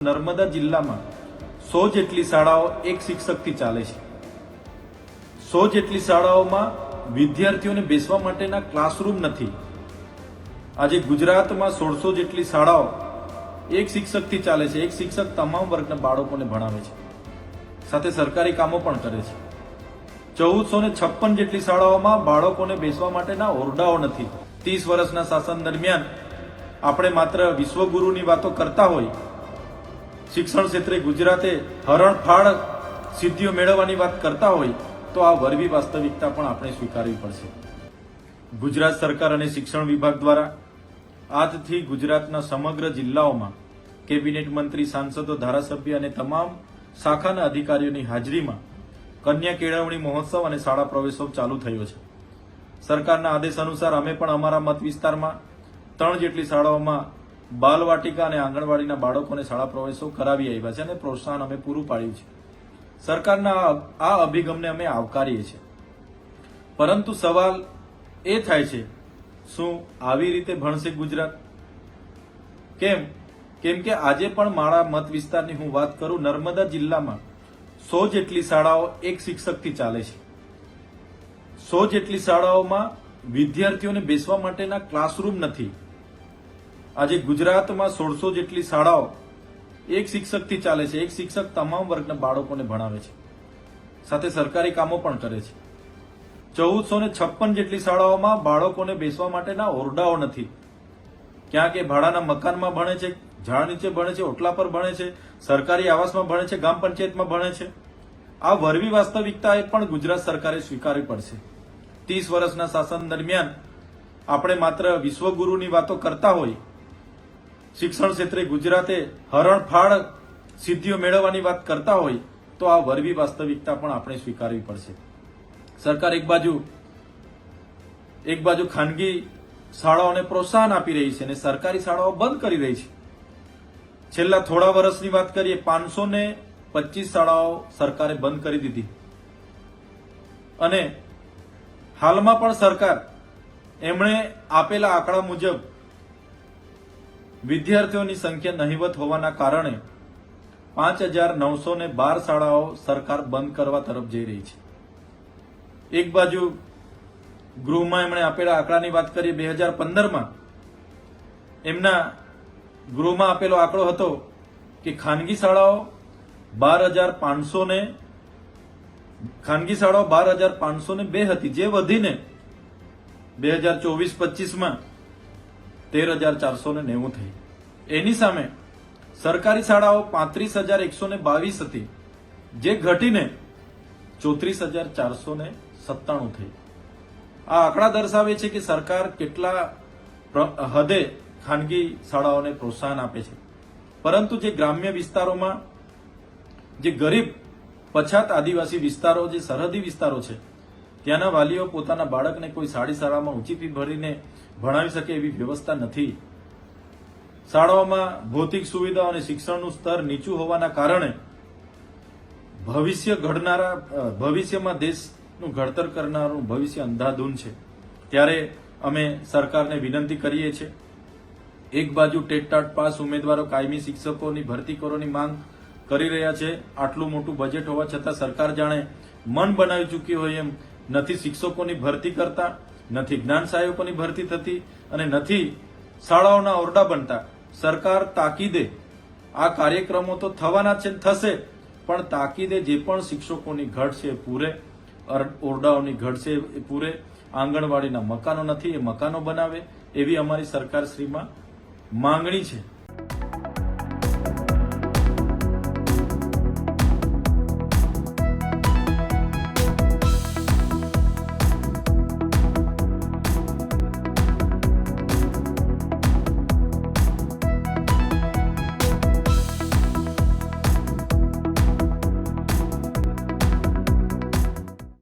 નર્મદા જિલ્લામાં 100 જેટલી શાળાઓ એક શિક્ષકથી ચાલે છે. 100 જેટલી શાળાઓમાં વિદ્યાર્થીઓને બેસવા માટેના ક્લાસરૂમ નથી. આજે ગુજરાતમાં 1600 જેટલી શાળાઓ એક શિક્ષકથી ચાલે છે. એક શિક્ષક તમામ વર્ગના બાળકોને ભણાવે છે, સાથે સરકારી કામો પણ કરે છે. 1456 જેટલી શાળાઓમાં બાળકોને બેસવા માટેના ઓરડાઓ નથી. 30 વર્ષના શાસન દરમિયાન આપણે માત્ર વિશ્વગુરુની વાતો કરતા હોય, શિક્ષણ ક્ષેત્રે ગુજરાતે હરણફાળ સિદ્ધિઓ મેળવવાની વાત કરતા હોય, તો આ વરવી વાસ્તવિકતા પણ આપણે સ્વીકારવી પડશે. ગુજરાત સરકાર અને શિક્ષણ વિભાગ દ્વારા આજથી ગુજરાતના સમગ્ર જિલ્લાઓમાં કેબિનેટ મંત્રી, સાંસદો, ધારાસભ્ય અને તમામ શાખાના અધિકારીઓની હાજરીમાં કન્યા કેળવણી મહોત્સવ અને શાળા પ્રવેશોત્સવ ચાલુ થયો છે. સરકારના આદેશ અનુસાર અમે પણ અમારા મત વિસ્તારમાં 3 જેટલી શાળાઓમાં બાલવાટિકા અને આંગણવાડીના બાળકોને શાળા પ્રવેશો કરાવી આવ્યા છે અને પ્રોત્સાહન અમે પૂરું પાડ્યું છે. સરકારના આ અભિગમને અમે આવકારીએ છીએ. પરંતુ સવાલ એ થાય છે, શું આવી રીતે ભણશે ગુજરાત? કેમ કે આજે પણ મારા મત વિસ્તારની હું વાત કરું, નર્મદા જિલ્લામાં 100 જેટલી શાળાઓ એક શિક્ષકથી ચાલે છે. 100 જેટલી શાળાઓમાં વિદ્યાર્થીઓને બેસવા માટેના ક્લાસરૂમ નથી. આજે ગુજરાતમાં 1600 જેટલી શાળાઓ એક શિક્ષકથી ચાલે છે. એક શિક્ષક તમામ વર્ગના બાળકોને ભણાવે છે, સાથે સરકારી કામો પણ કરે છે. 1456 જેટલી શાળાઓમાં બાળકોને બેસવા માટેના ઓરડાઓ નથી. ક્યાં કે ભાડાના મકાનમાં ભણે છે, ઝાડ નીચે ભણે છે, ઓટલા પર ભણે છે, સરકારી આવાસમાં ભણે છે, ગ્રામ પંચાયતમાં ભણે છે. આ વરવી વાસ્તવિકતા એ પણ ગુજરાત સરકારે સ્વીકારવી પડશે. 30 વર્ષના શાસન દરમિયાન આપણે માત્ર વિશ્વગુરુની વાતો કરતા હોય, શિક્ષણ ક્ષેત્રે ગુજરાતે હરણફાળ સિદ્ધિઓ મેળવવાની વાત કરતા હોય, તો આ વરવી વાસ્તવિકતા પણ આપણે સ્વીકારવી પડશે. સરકાર એક બાજુ ખાનગી શાળાઓને પ્રોત્સાહન આપી રહી છે અને સરકારી શાળાઓ બંધ કરી રહી છે. છેલ્લા થોડા વર્ષની વાત કરીએ, 525 શાળાઓ સરકારે બંધ કરી દીધી અને હાલમાં પણ સરકાર એમણે આપેલા આંકડા મુજબ વિદ્યાર્થીઓની સંખ્યા નહિવત હોવાના કારણે 5912 શાળાઓ સરકાર બંધ કરવા તરફ જઈ રહી છે. એક બાજુ ગૃહમાં એમણે આપેલા આંકડાની વાત કરીએ, 2015માં એમના ગૃહમાં આપેલો આંકડો હતો કે ખાનગી શાળાઓ 12502 હતી, જે વધીને 2024-25માં 13490 થઈ. એની સામે સરકારી શાળાઓ 35122 હતી, જે ઘટીને 34497 થઈ. આ આંકડા દર્શાવે છે કે સરકાર કેટલા હદે ખાનગી શાળાઓને પ્રોત્સાહન આપે છે. પરંતુ જે ગ્રામ્ય વિસ્તારોમાં, જે ગરીબ પછાત આદિવાસી વિસ્તારો, જે સરહદી વિસ્તારો છે, ત્યાંના વાલીઓ પોતાના બાળકને કોઈ સારી શાળામાં ઊંચી ફી ભરીને ભણાવી શકે એવી વ્યવસ્થા નથી. શાળાઓમાં ભૌતિક સુવિધાઓ અને શિક્ષણનું સ્તર નીચું હોવાના કારણે ભવિષ્યમાં દેશનું ઘડતર કરનારું ભવિષ્ય અંધાધૂન છે. ત્યારે અમે સરકારને વિનંતી કરીએ છીએ, એક બાજુ ટેટ-ટાટ પાસ ઉમેદવારો કાયમી શિક્ષકોની ભરતી કરવાની માંગ કરી રહ્યા છે. આટલું મોટું બજેટ હોવા છતાં સરકાર જાણે મન બનાવી ચૂકી હોય એમ નથી શિક્ષકોની ભરતી કરતા, નથી જ્ઞાન સહાયકોની ભરતી થતી અને નથી શાળાઓના ઓરડા બનતા. સરકાર તાકીદે આ કાર્યક્રમો તો થવાના છે, થશે, પણ તાકીદે જે પણ શિક્ષકોની ઘટ છે એ પૂરે, ઓરડાઓની ઘટ છે એ પૂરે, આંગણવાડીના મકાનો નથી એ મકાનો બનાવે, એવી અમારી સરકારશ્રીમાં માંગણી છે.